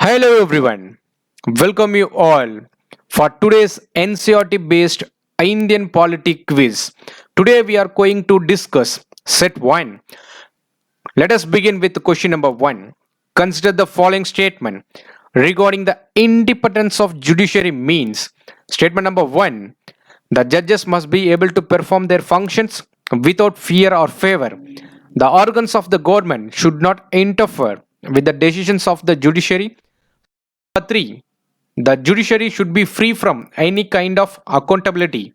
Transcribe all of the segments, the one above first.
Hello everyone, welcome you all for today's NCRT based Indian polity quiz. Today we are going to discuss set 1. Let us begin with question number 1. Consider the following statement regarding the independence of judiciary means. Statement number 1. The judges must be able to perform their functions without fear or favor. The organs of the government should not interfere with the decisions of the judiciary. Number 3. The judiciary should be free from any kind of accountability.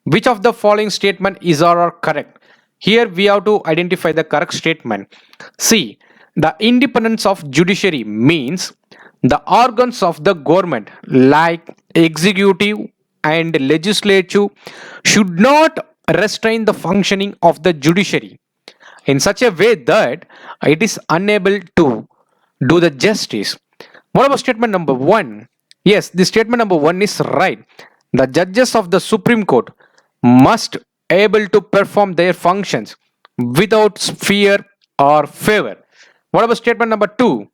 Which of the following statement is or correct? Here we have to identify the correct statement. See, the independence of judiciary means the organs of the government like executive and legislature should not restrain the functioning of the judiciary in such a way that it is unable to do the justice. What about statement number 1? Yes, the statement number 1 is right. The judges of the Supreme Court must able to perform their functions without fear or favor. What about statement number 2?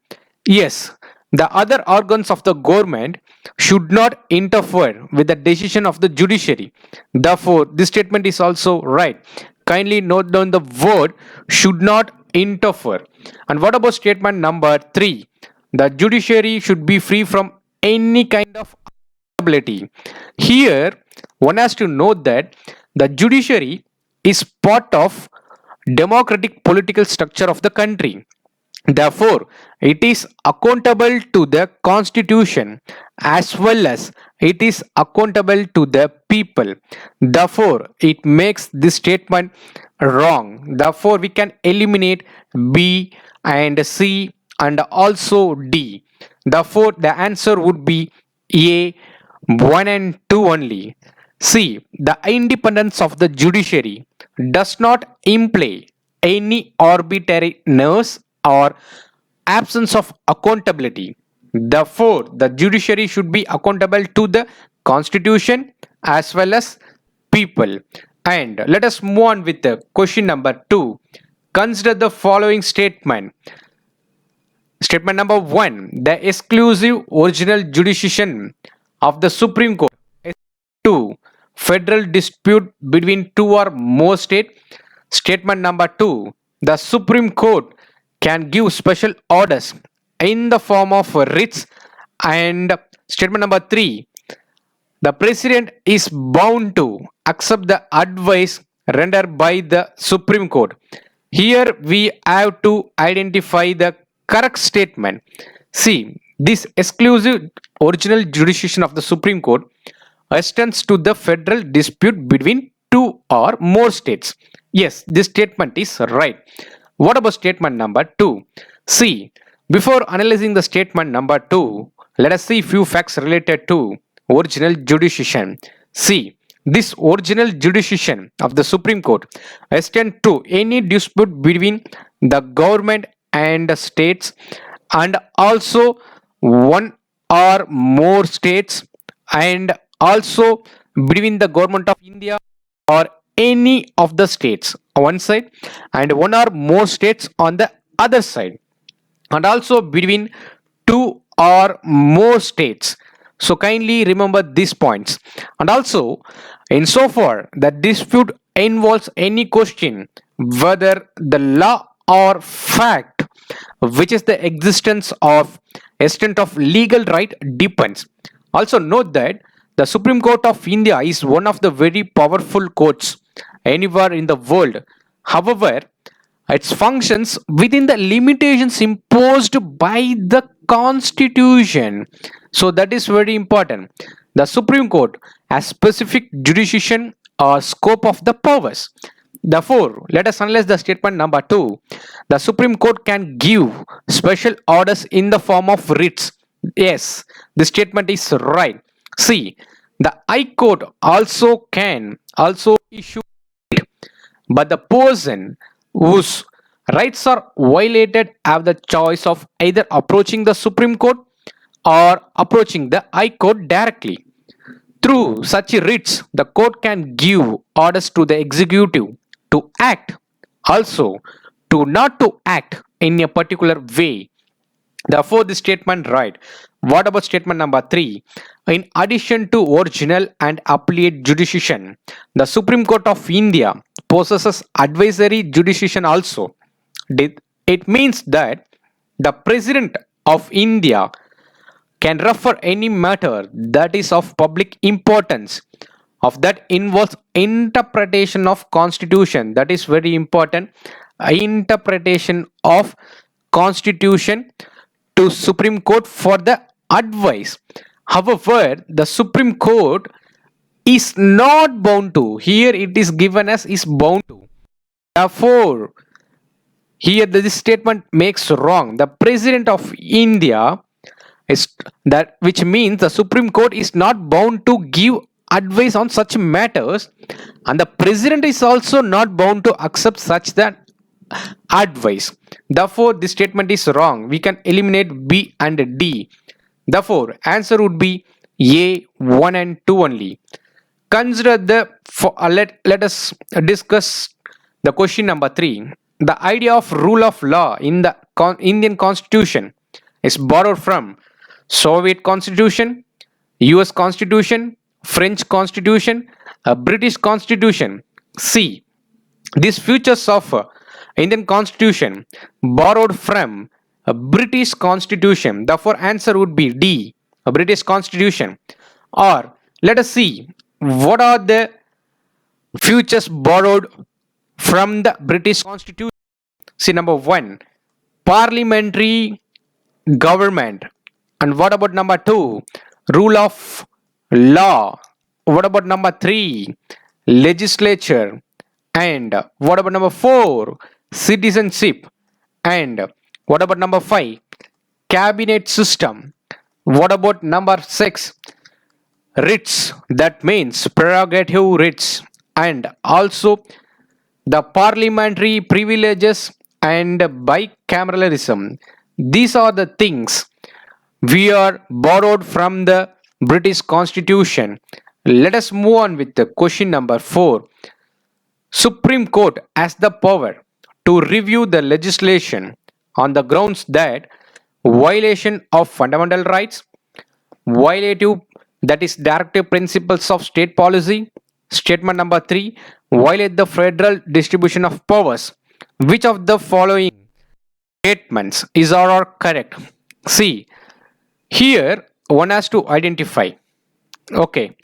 Yes, the other organs of the government should not interfere with the decision of the judiciary. Therefore, this statement is also right. Kindly note down the word should not interfere. And what about statement number 3? The judiciary should be free from any kind of accountability. Here, one has to note that the judiciary is part of democratic political structure of the country. Therefore, it is accountable to the constitution as well as it is accountable to the people. Therefore, it makes this statement wrong. Therefore, we can eliminate B and C and also D. Therefore, the answer would be A 1 and 2 only. See, the independence of the judiciary does not imply any arbitrariness or absence of accountability. Therefore, the judiciary should be accountable to the constitution as well as people. And let us move on with the question number 2. Consider the following statement. Statement number 1. The exclusive original jurisdiction of the Supreme Court. 2. Federal dispute between two or more states. Statement number 2. The Supreme Court can give special orders in the form of writs. And statement number 3. The President is bound to accept the advice rendered by the Supreme Court. Here we have to identify the correct statement. See, this exclusive original jurisdiction of the Supreme Court extends to the federal dispute between two or more states. Yes, this statement is right. What about statement number 2? See, before analyzing the statement number 2, let us see few facts related to original jurisdiction. See, this original jurisdiction of the Supreme Court extends to any dispute between the government and the states and also one or more states and also between the government of India or any of the states on one side and one or more states on the other side and also between two or more states. So kindly remember these points. And also, insofar the dispute involves any question whether the law or fact which is the existence of extent of legal right depends. Also note that the Supreme Court of India is one of the very powerful courts anywhere in the world. However, its functions within the limitations imposed by the constitution. So that is very important. The Supreme Court has specific jurisdiction or scope of the powers. Therefore, let us analyze the statement number 2. The Supreme Court can give special orders in the form of writs. Yes, the statement is right. See, the High Court also can also issue, but the person whose rights are violated have the choice of either approaching the Supreme Court or approaching the High Court directly. Through such writs, the court can give orders to the executive to act, also to not to act in a particular way. Therefore, the statement right. What about statement number 3? In addition to original and appellate jurisdiction, the Supreme Court of India possesses advisory jurisdiction also. It means that the President of India can refer any matter that is of public importance of that involves interpretation of constitution, that is very important, interpretation of constitution to Supreme Court for the advice. However, the Supreme Court is not bound to, here it is given as is bound to. Therefore, here this statement makes wrong. The President of India is that, which means the Supreme Court is not bound to give advice on such matters, and the President is also not bound to accept such that advice. Therefore, this statement is wrong. We can eliminate B and D. Therefore, answer would be A, 1 and 2 only. Consider let us discuss the question number 3. The idea of rule of law in the Indian Constitution is borrowed from Soviet Constitution, US Constitution, French Constitution, British Constitution. C. These features of Indian Constitution borrowed from a British Constitution. Therefore, answer would be D, a British Constitution. Or let us see what are the features borrowed from the British Constitution. See, number 1, parliamentary government. And what about number 2, rule of law? What about number 3, legislature? And what about number 4, citizenship? And what about number 5, cabinet system? What about number 6, writs? That means prerogative writs. And also the parliamentary privileges and bicameralism. These are the things we are borrowed from the British Constitution. Let us move on with the question number 4. Supreme Court has the power to review the legislation on the grounds that violation of fundamental rights, violative, that is directive principles of state policy. Statement number 3, violate the federal distribution of powers. Which of the following statements is or correct? See, here one has to identify. Okay,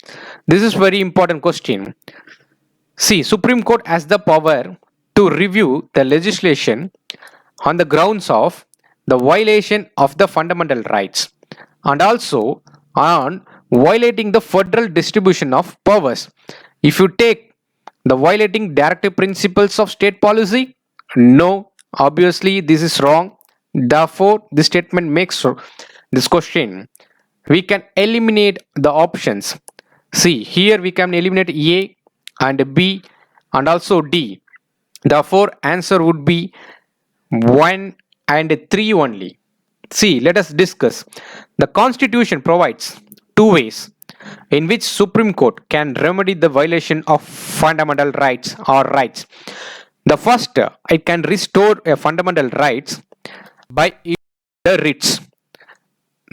this is very important question. See, Supreme Court has the power to review the legislation on the grounds of the violation of the fundamental rights and also on violating the federal distribution of powers. If you take the violating directive principles of state policy, no, obviously this is wrong. Therefore, this statement makes this question. We can eliminate the options. See, here we can eliminate A and B and also D. Therefore, answer would be 1 and 3 only. See, let us discuss. The Constitution provides two ways in which Supreme Court can remedy the violation of fundamental rights or rights. The first, it can restore a fundamental rights by the writs.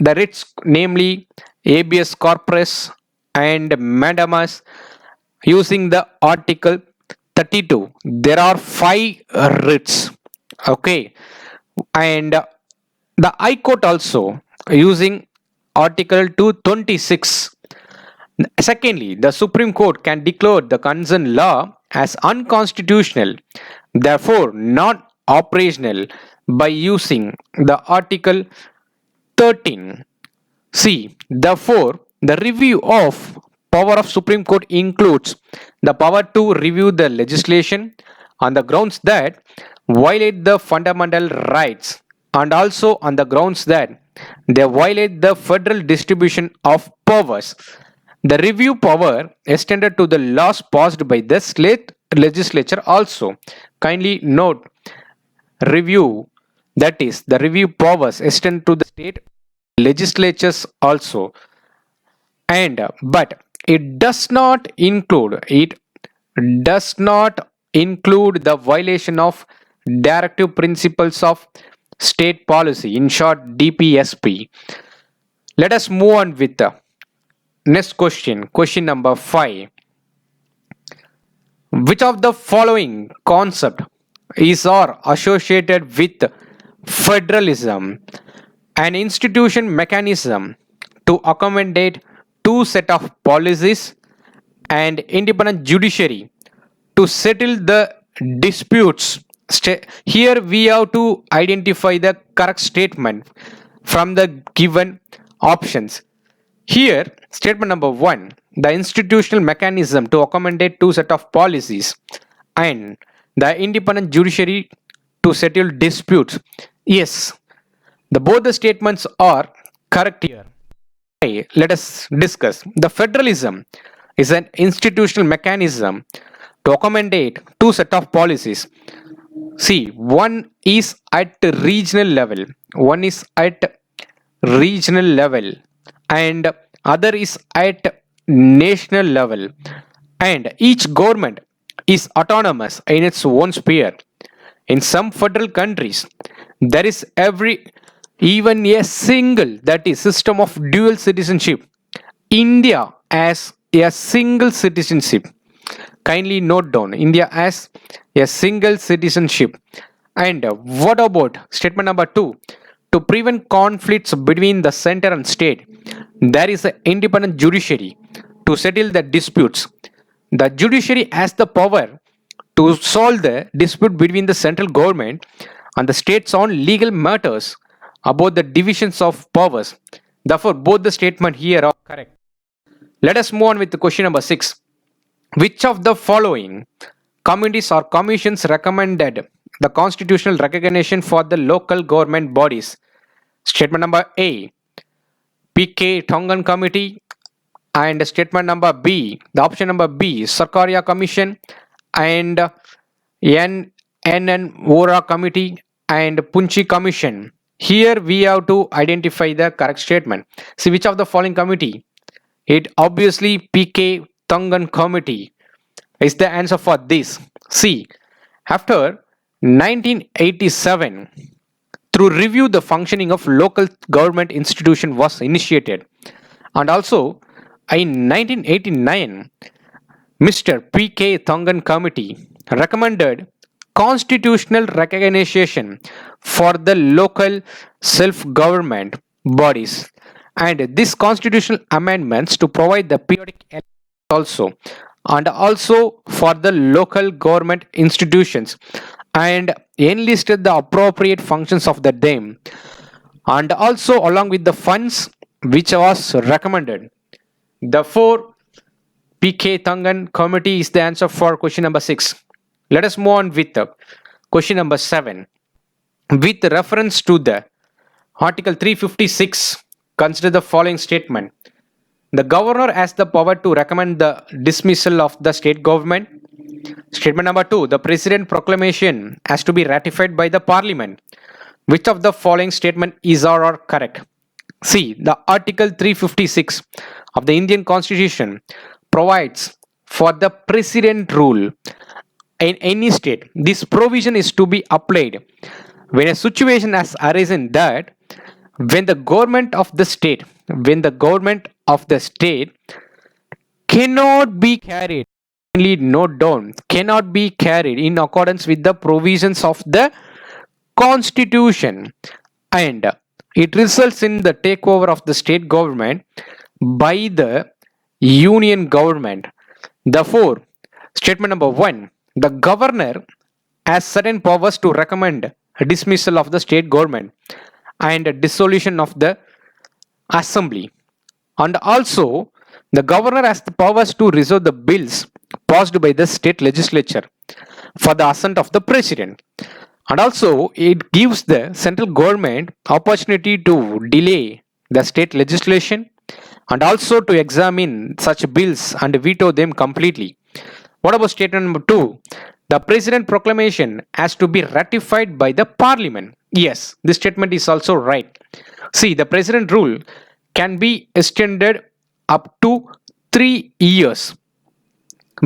The writs, namely habeas corpus and mandamus, using the Article 32. There are 5 writs. Okay, and the High Court also using Article 226. Secondly, the Supreme Court can declare the concerned law as unconstitutional, therefore not operational, by using the Article 13. See, therefore, the review of power of Supreme Court includes the power to review the legislation on the grounds that violate the fundamental rights and also on the grounds that they violate the federal distribution of powers. The review power extended to the laws passed by the state legislature also. Kindly note, review, that is the review powers extend to the state legislatures also. And but it does not include the violation of directive principles of state policy, in short DPSP. Let us move on with the next question. Question number 5. Which of the following concept is or associated with federalism? An institution mechanism to accommodate two set of policies and independent judiciary to settle the disputes. Here we have to identify the correct statement from the given options. Here, statement number 1, the institutional mechanism to accommodate two set of policies and the independent judiciary to settle disputes. Yes, both the statements are correct here. Let us discuss. The federalism is an institutional mechanism to accommodate two set of policies. See, one is at regional level, and other is at national level, and each government is autonomous in its own sphere. In some federal countries, there is even a single, that is, system of dual citizenship. India has a single citizenship. Kindly note down, India has a single citizenship. And what about statement number 2? To prevent conflicts between the center and state, there is an independent judiciary to settle the disputes. The judiciary has the power to solve the dispute between the central government and the states on legal matters about the divisions of powers. Therefore, both the statement here are correct. Let us move on with the question number 6. Which of the following committees or commissions recommended the constitutional recognition for the local government bodies? Statement number A, P.K. Tongan Committee, and statement number B, the option number B, Sarkaria Commission, and N.N. Vora Committee, and Punchi Commission. Here we have to identify the correct statement. See, which of the following committee? It obviously P.K. Tongan Committee is the answer for this. See, after 1987, through review the functioning of local government institution was initiated, and also in 1989, Mr. P.K. Tongan Committee recommended constitutional recognition for the local self-government bodies, and this constitutional amendments to provide the periodic elections also, and also for the local government institutions, and enlisted the appropriate functions of the dame, and also along with the funds which was recommended. Therefore, P.K. Tongan Committee is the answer for question number 6. Let us move on with question number 7. With reference to the Article 356, consider the following statement. The governor has the power to recommend the dismissal of the state government. Statement number 2. The president proclamation has to be ratified by the parliament. Which of the following statement is or are correct? See, the Article 356 of the Indian Constitution provides for the president rule in any state. This provision is to be applied when a situation has arisen that when the government of the state cannot be carried, note down, cannot be carried in accordance with the provisions of the constitution, and it results in the takeover of the state government by the union government. Therefore, statement number 1, the governor has certain powers to recommend a dismissal of the state government and a dissolution of the assembly, and also the governor has the powers to resolve the bills passed by the state legislature for the assent of the president, and also it gives the central government opportunity to delay the state legislation and also to examine such bills and veto them completely. What about statement number 2? The president proclamation has to be ratified by the parliament. Yes, this statement is also right. See, the president rule can be extended up to 3 years.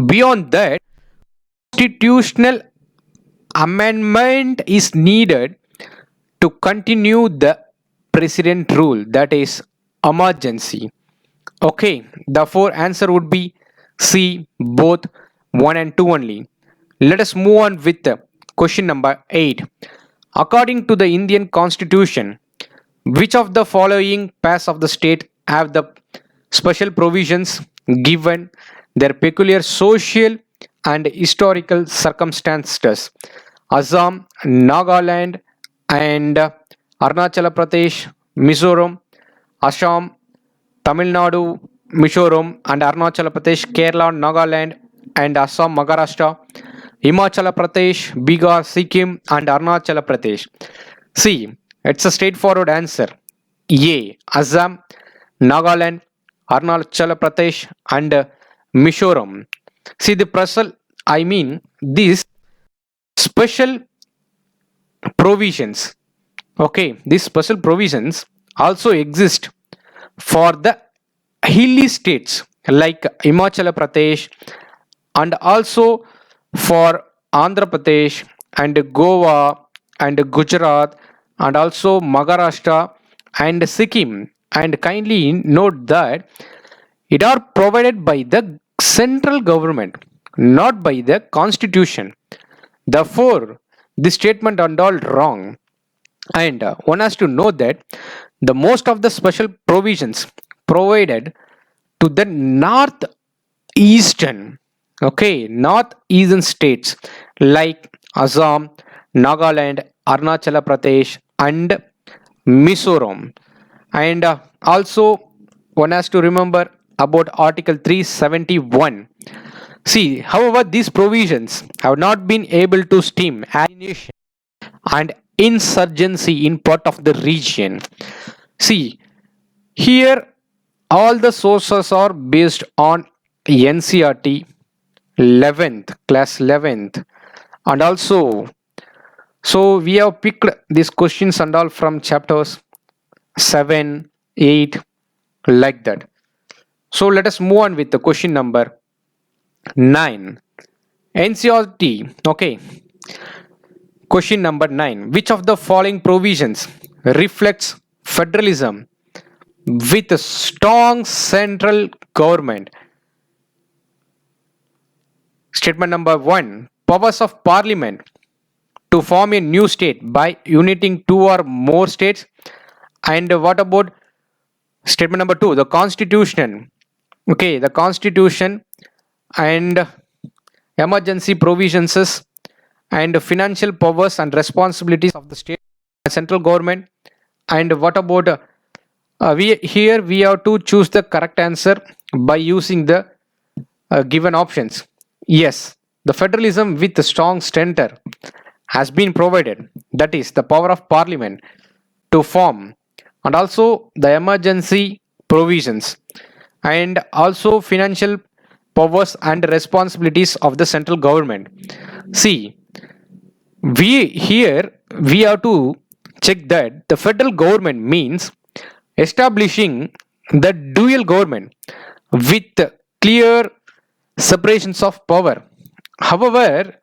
Beyond that, constitutional amendment is needed to continue the president rule, that is emergency. Okay, therefore answer would be C, both 1 and 2 only. Let us move on with question number 8. According to the Indian constitution, which of the following pairs of the state have the special provisions given their peculiar social and historical circumstances? Assam, Nagaland, and Arunachala Pradesh, Mizoram, Assam, Tamil Nadu, Mizoram, and Arunachala Pradesh, Kerala, Nagaland, and Assam, Maharashtra, Himachala Pradesh, Bihar, Sikkim, and Arunachala Pradesh. See, it's a straightforward answer. A. Assam, Nagaland, Arunachala Pradesh, and Mizoram. See the these special provisions. Okay, these special provisions also exist for the hilly states like Himachala Pradesh, and also for Andhra Pradesh and Goa and Gujarat and also Maharashtra and Sikkim. And kindly note that it are provided by the central government, not by the constitution. Therefore, this statement and all wrong. And one has to know that the most of the special provisions provided to the northeastern states like Assam, Nagaland, Arunachala Pradesh, and Mizoram. And also, one has to remember about Article 371. See, however, these provisions have not been able to stem alienation and insurgency in part of the region. See, here all the sources are based on NCERT 11th, class 11th, and also, so we have picked these questions and all from chapters 7, 8, like that. So let us move on with the question number 9. NCERT, okay. Question number 9. Which of the following provisions reflects federalism with a strong central government? Statement number 1. Powers of parliament to form a new state by uniting two or more states. And what about statement number 2? The constitution. Okay, the constitution and emergency provisions and financial powers and responsibilities of the state and central government. And what about we have to choose the correct answer by using the given options. Yes, the federalism with a strong center has been provided, that is the power of parliament to form, and also the emergency provisions, and also financial powers and responsibilities of the central government. See, we have to check that the federal government means establishing the dual government with clear separations of power. However,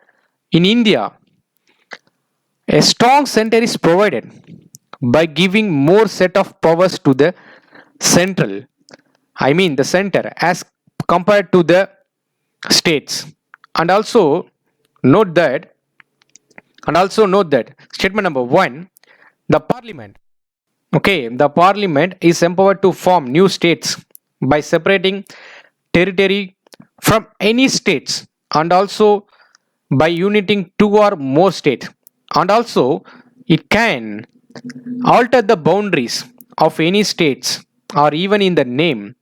in India, a strong center is provided by giving more set of powers to the central, the center, as compared to the states. And also note that statement number 1, the parliament, the parliament is empowered to form new states by separating territory from any states, and also by uniting two or more states, and also it can alter the boundaries of any states or even in the name.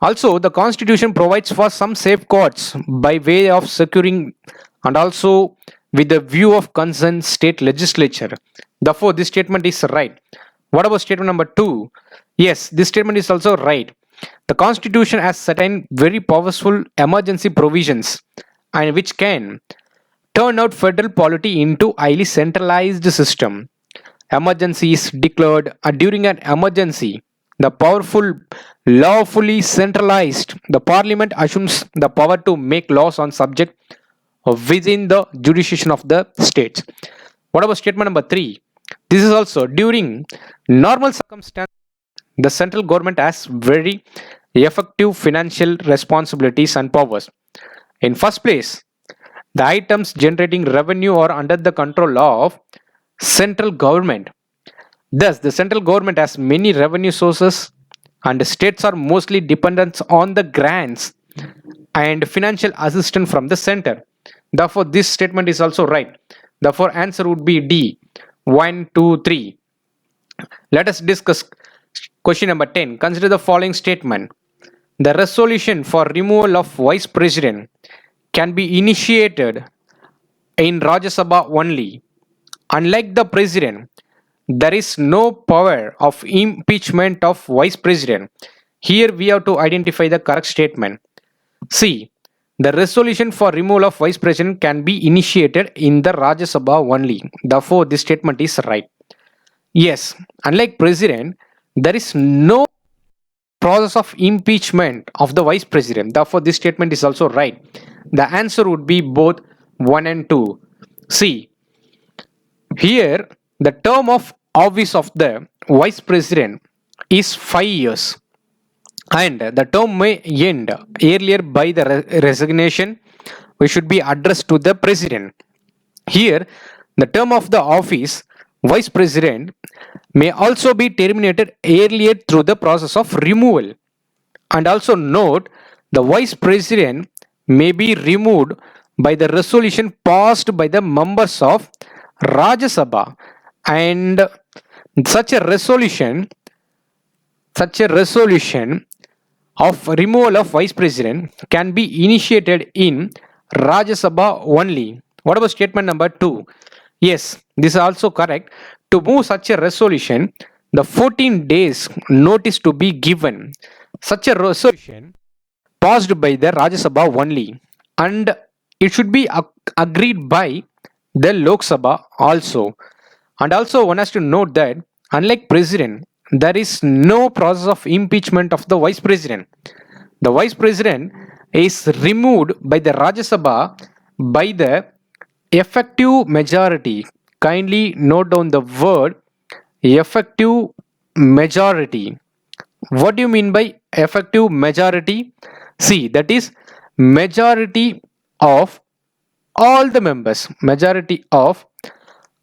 Also, the constitution provides for some safeguards by way of securing and also with the view of concerned state legislature. Therefore, this statement is right. What about statement number 2? Yes, this statement is also right. The constitution has certain very powerful emergency provisions and which can turn out federal polity into highly centralized system. Emergency is declared during an emergency. The powerful, lawfully centralized, the parliament assumes the power to make laws on subject within the jurisdiction of the states. What about statement number 3? This is also during normal circumstances, the central government has very effective financial responsibilities and powers. In first place, the items generating revenue are under the control of central government. Thus, the central government has many revenue sources and states are mostly dependent on the grants and financial assistance from the center. Therefore, this statement is also right. Therefore, answer would be D. 1, 2, 3. Let us discuss question number 10. Consider the following statement. The resolution for removal of vice president can be initiated in Rajya Sabha only. Unlike the president, there is no power of impeachment of vice president. Here we have to identify the correct statement. C. The resolution for removal of vice president can be initiated in the Rajya Sabha only. Therefore, this statement is right. Yes, unlike president, there is no process of impeachment of the vice president. Therefore, this statement is also right. The answer would be both 1 and 2. See, here the term of office of the vice president is 5 years and the term may end earlier by the resignation which should be addressed to the president. Here, the term of the office vice president may also be terminated earlier through the process of removal. And also note, the vice president may be removed by the resolution passed by the members of Rajya Sabha, and such a resolution of removal of vice president can be initiated in Rajya Sabha only. What about statement number 2? Yes, this is also correct. To move such a resolution, the 14 days notice to be given. Such a resolution passed by the Rajya Sabha only, and it should be agreed by the Lok Sabha also. And also one has to note that unlike president, there is no process of impeachment of the vice president. The vice president is removed by the Rajya Sabha by the effective majority. Kindly note down the word effective majority. What do you mean by effective majority? See, that is majority of all the members, majority of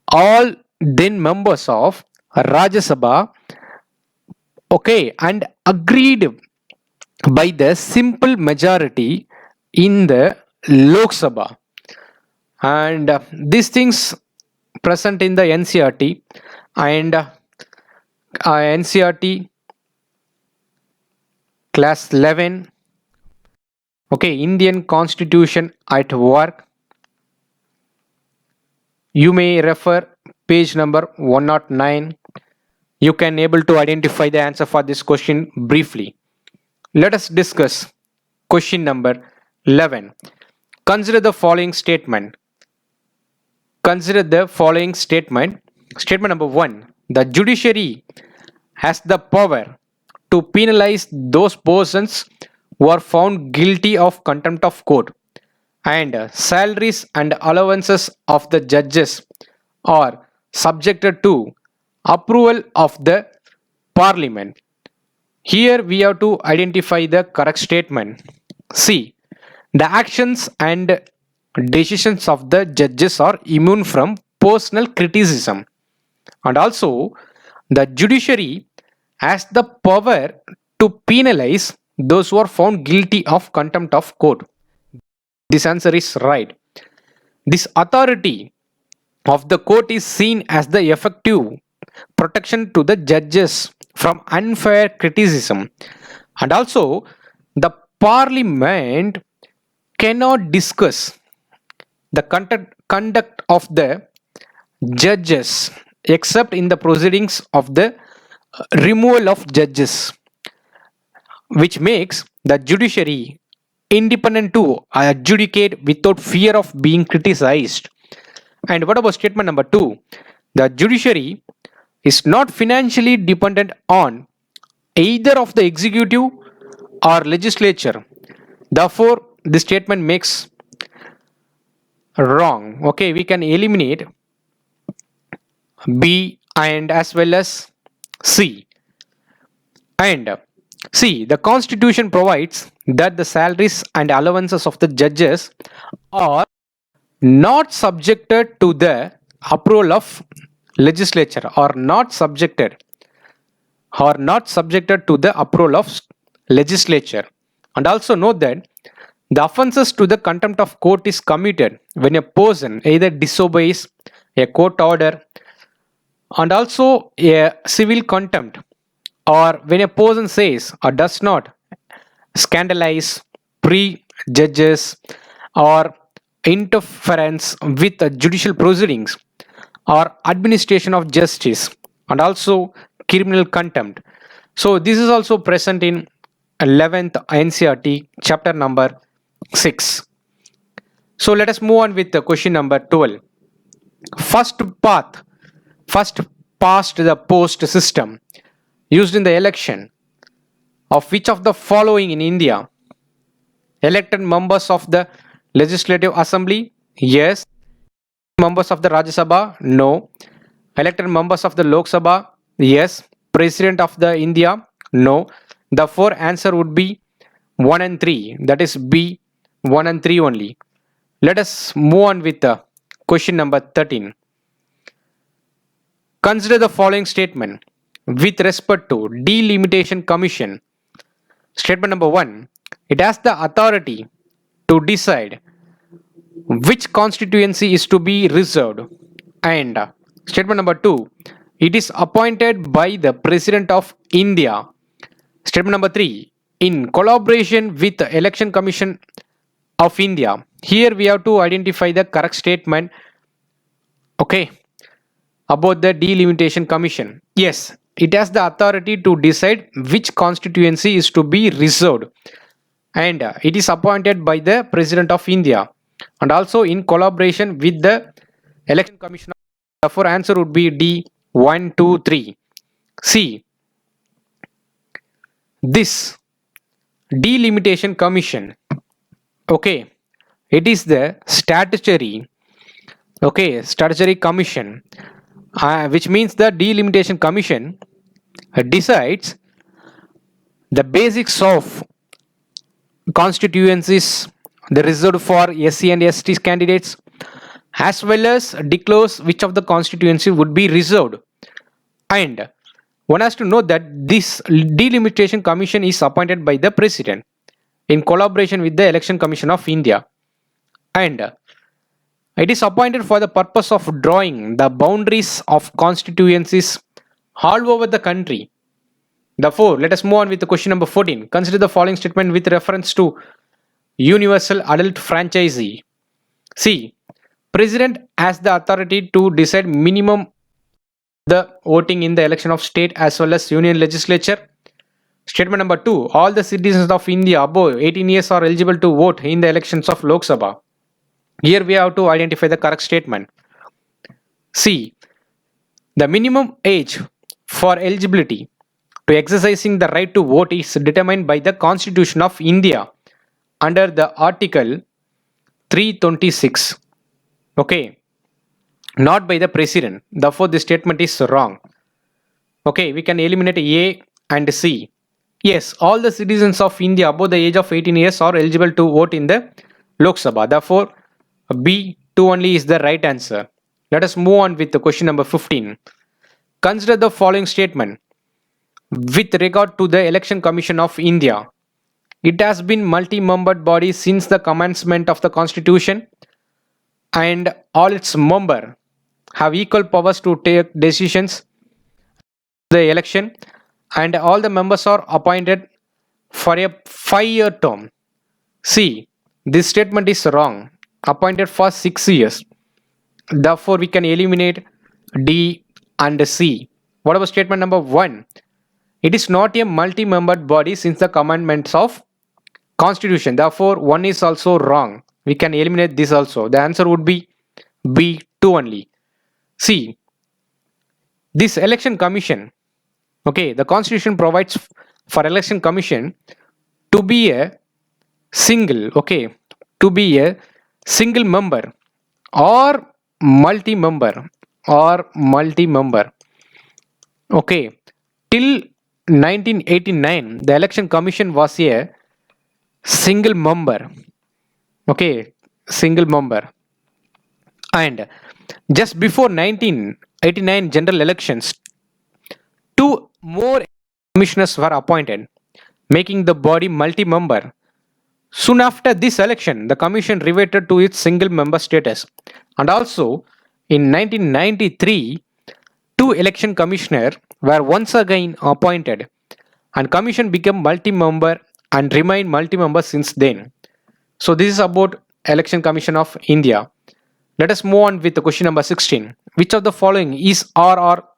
all then members of Rajya Sabha, okay, and agreed by the simple majority in the Lok Sabha. And these things present in the NCERT and NCERT class 11, okay, Indian Constitution at work. You may refer page number 109. You can able to identify the answer for this question briefly. Let us discuss question number 11. Consider the following statement. Consider the following statement. Statement number 1. The judiciary has the power to penalize those persons who are found guilty of contempt of court, and salaries and allowances of the judges are subjected to approval of the parliament. Here we have to identify the correct statement. See, the actions and decisions of the judges are immune from personal criticism, and also the judiciary has the power to penalize those who are found guilty of contempt of court. This answer is right. This authority of the court is seen as the effective protection to the judges from unfair criticism, and also the parliament cannot discuss the conduct of the judges except in the proceedings of the removal of judges, which makes the judiciary independent to adjudicate without fear of being criticized. And what about statement number 2? The judiciary is not financially dependent on either of the executive or legislature. Therefore, this statement makes wrong. Okay, we can eliminate B and as well as C. And C, the constitution provides that the salaries and allowances of the judges are not subjected to the approval of legislature, or not subjected to the approval of legislature. And also note that the offenses to the contempt of court is committed when a person either disobeys a court order, and also a civil contempt, or when a person says or does not scandalize pre-judges, or interference with the judicial proceedings or administration of justice, and also criminal contempt. So this is also present in 11th NCRT chapter number 6. So let us move on with the question number 12. First path, first past the post system used in the election of which of the following in India? Elected members of the Legislative Assembly? Yes. Members of the Rajya Sabha? No. Elected members of the Lok Sabha? Yes. President of the India? No. The four answer would be 1 and 3. That is B, 1 and 3 only. Let us move on with the question number 13. Consider the following statement with respect to Delimitation Commission. Statement number 1. It has the authority to decide which constituency is to be reserved. And statement number 2. It is appointed by the President of India. Statement number 3. In collaboration with the Election Commission of India. Here we have to identify the correct statement. Okay. About the Delimitation Commission. Yes, it has the authority to decide which constituency is to be reserved, and it is appointed by the President of India, and also in collaboration with the Election Commission. Therefore, answer would be D, 1, 2, 3. C. This Delimitation Commission, okay, it is the statutory commission, which means the Delimitation Commission decides the basics of constituencies, the reserved for SC and ST candidates, as well as declares which of the constituency would be reserved. And one has to know that this Delimitation Commission is appointed by the President in collaboration with the Election Commission of India, and it is appointed for the purpose of drawing the boundaries of constituencies all over the country. Therefore, let us move on with the question number 14. Consider the following statement with reference to universal adult franchisee. C. President has the authority to decide minimum the voting in the election of state as well as union legislature. Statement number 2. All the citizens of India above 18 years are eligible to vote in the elections of Lok Sabha. Here we have to identify the correct statement. C. The minimum age for eligibility to exercising the right to vote is determined by the Constitution of India under the Article 326. Okay. Not by the President. Therefore, this statement is wrong. Okay, we can eliminate A and C. Yes, all the citizens of India above the age of 18 years are eligible to vote in the Lok Sabha. Therefore, B, 2 only is the right answer. Let us move on with the question number 15. Consider the following statement with regard to the Election Commission of India. It has been multi-membered body since the commencement of the Constitution, and all its members have equal powers to take decisions in the election, and all the members are appointed for a 5-year term. C. This statement is wrong. Appointed for 6 years. Therefore, we can eliminate D and C. What about statement number 1? It is not a multi-membered body since the commandments of Constitution. Therefore, 1 is also wrong. We can eliminate this also. The answer would be B, 2 only. C. This election commission, okay, the Constitution provides for election commission to be a single, single member or multi-member Okay, till 1989, the election commission was a single member. Okay, single member. And just before 1989 general elections, two more commissioners were appointed, making the body multi-member. Soon after this election, the commission reverted to its single member status. And also, in 1993, two election commissioners were once again appointed, and commission became multi-member and remained multi-member since then. So this is about Election Commission of India. Let us move on with the question number 16. Which of the following is or are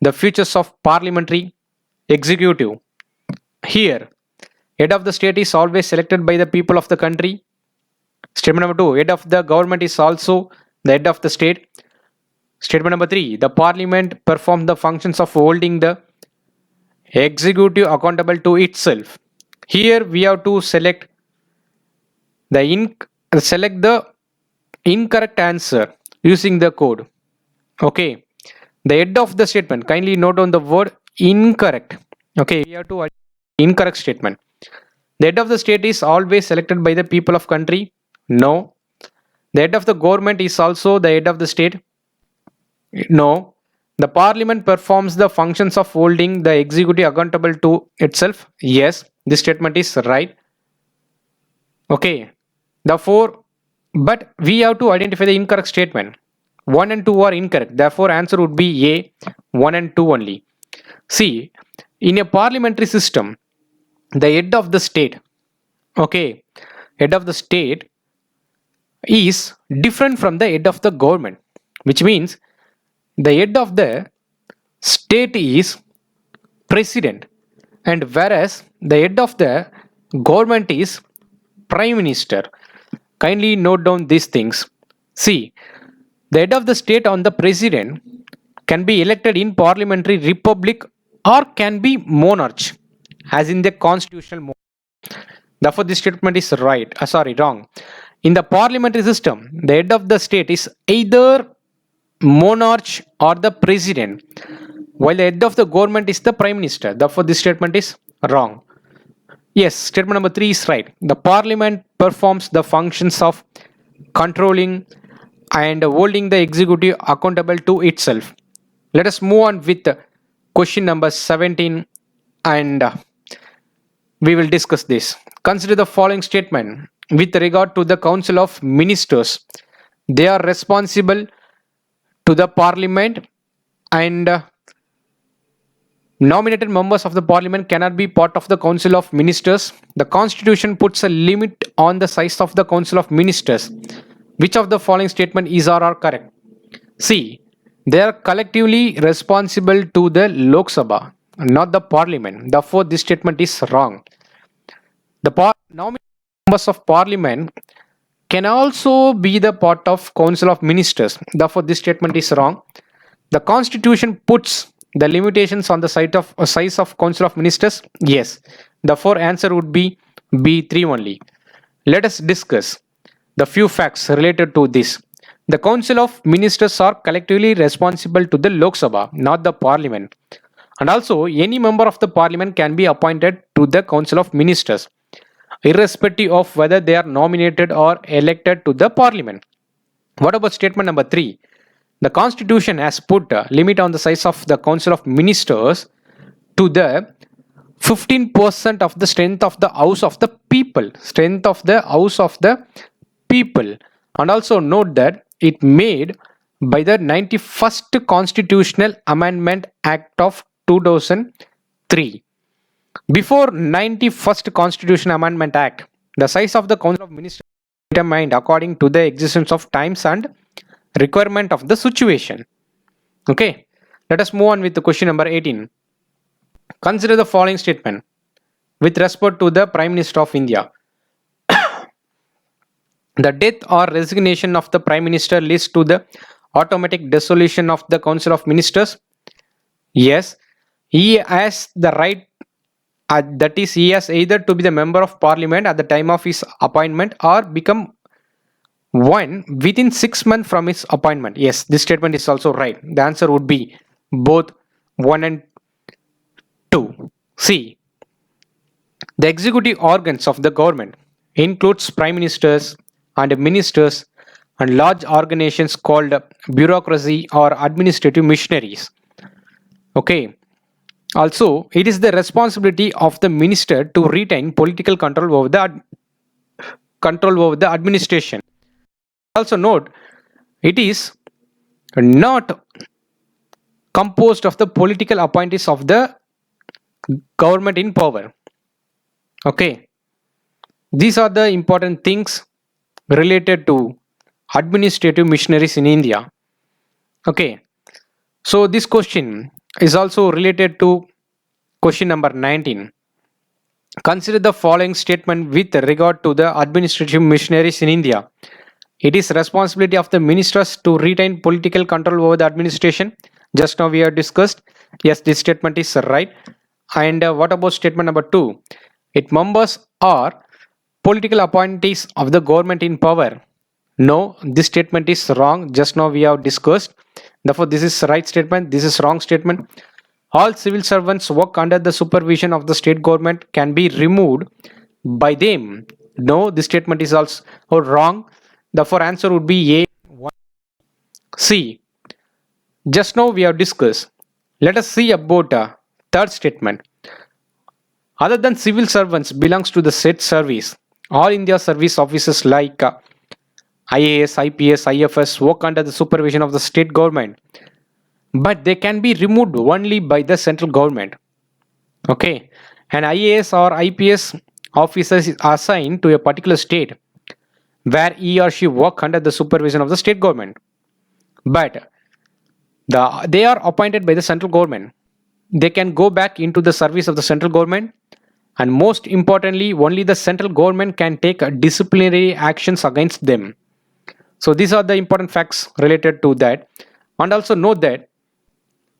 the features of parliamentary executive? Here, head of the state is always selected by the people of the country. Statement number 2, head of the government is also the head of the state. Statement number 3, the parliament performs the functions of holding the executive accountable to itself. Here we have to select the incorrect answer using the code. Okay, the head of the statement, kindly note on the word incorrect. Okay, we have to incorrect statement. The head of the state is always selected by the people of country. No. The head of the government is also the head of the state. No. The parliament performs the functions of holding the executive accountable to itself. Yes, this statement is right. Okay, therefore, but we have to identify the incorrect statement. 1 and 2 are incorrect. Therefore, answer would be A, 1 and 2 only. See, in a parliamentary system, the head of the state, okay, head of the state is different from the head of the government, which means the head of the state is president, and whereas the head of the government is prime minister. Kindly note down these things. See, the head of the state on the president can be elected in parliamentary republic or can be monarch, as in the constitutional monarch. Therefore, this statement is right. Wrong. In the parliamentary system, the head of the state is either monarch or the president, while the head of the government is the prime minister. Therefore, this statement is wrong. Yes, statement number 3 is right. The parliament performs the functions of controlling and holding the executive accountable to itself. Let us move on with question number 17 and we will discuss this. Consider the following statement with regard to the Council of Ministers. They are responsible to the parliament and nominated members of the parliament cannot be part of the Council of Ministers. The constitution puts a limit on the size of the Council of Ministers. Which of the following statement is or are correct? See, they are collectively responsible to the Lok Sabha, not the parliament. Therefore, this statement is wrong. The nominated members of parliament can also be the part of Council of Ministers. Therefore, this statement is wrong. The constitution puts the limitations on the size of Council of Ministers. Yes. Therefore, answer would be B3 only. Let us discuss the few facts related to this. The Council of Ministers are collectively responsible to the Lok Sabha, not the Parliament. And also, any member of the Parliament can be appointed to the Council of Ministers, irrespective of whether they are nominated or elected to the Parliament. What about statement number 3? The Constitution has put a limit on the size of the Council of Ministers to the 15% of the strength of the House of the People. Strength of the House of the People. And also note that it made by the 91st Constitutional Amendment Act of 2003. Before 91st Constitutional Amendment Act, the size of the Council of Ministers was determined according to the existence of times and requirement of the situation. Okay, let us move on with the question number 18. Consider the following statement with respect to the Prime Minister of India. The death or resignation of the Prime Minister leads to the automatic dissolution of the Council of Ministers. Yes, he has the right, that is, he has either to be the member of parliament at the time of his appointment or become one within 6 months from his appointment. Yes, this statement is also right. The answer would be both 1 and 2. C. The executive organs of the government includes prime ministers and ministers and large organizations called bureaucracy or administrative missionaries. Okay. Also, it is the responsibility of the minister to retain political control over the administration. Also note, it is not composed of the political appointees of the government in power. Okay, these are the important things related to administrative missionaries in India. Okay, so this question is also related to question number 19. Consider the following statement with regard to the administrative missionaries in India. It is responsibility of the ministers to retain political control over the administration. Just now we have discussed. Yes, this statement is right. And what about statement number 2? Its members are political appointees of the government in power. No, this statement is wrong. Just now we have discussed. Therefore, this is right statement. This is wrong statement. All civil servants work under the supervision of the state government can be removed by them. No, this statement is also wrong. Therefore, answer would be A. C. Just now we have discussed. Let us see about third statement. Other than civil servants belongs to the state service. All India service officers like IAS, IPS, IFS work under the supervision of the state government. But they can be removed only by the central government. Okay. An IAS or IPS officer is assigned to a particular state where he or she work under the supervision of the state government. But they are appointed by the central government. They can go back into the service of the central government, and most importantly, only the central government can take disciplinary actions against them. So these are the important facts related to that. And also note that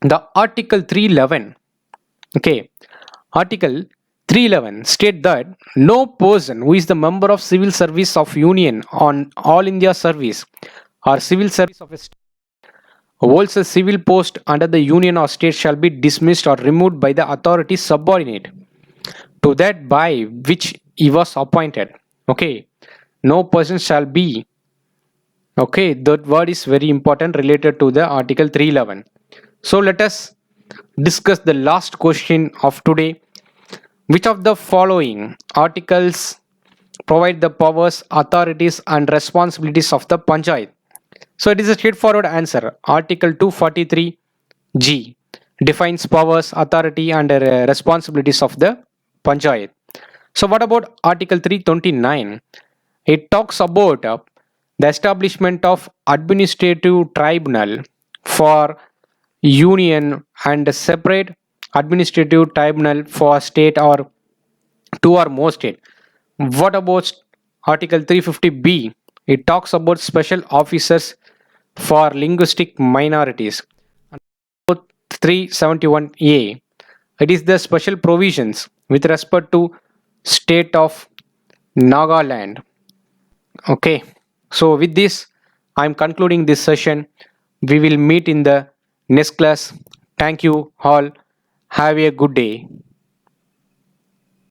the Article 311, okay, Article 311 state that no person who is the member of civil service of union on all India service or civil service of a state holds a civil post under the union or state shall be dismissed or removed by the authority subordinate to that by which he was appointed. Okay, no person shall be. Okay, that word is very important related to the Article 311. So let us discuss the last question of today. Which of the following articles provide the powers, authorities and responsibilities of the Panchayat? So it is a straightforward answer. Article 243G defines powers, authority and responsibilities of the Panchayat. So what about Article 329? It talks about the establishment of administrative tribunal for union and a separate administrative tribunal for state or two or more state. What about Article 350B? It talks about special officers for linguistic minorities. 371A, it is the special provisions with respect to state of Nagaland. Okay, so with this I am concluding this session. We will meet in the next class. Thank you all. Have a good day.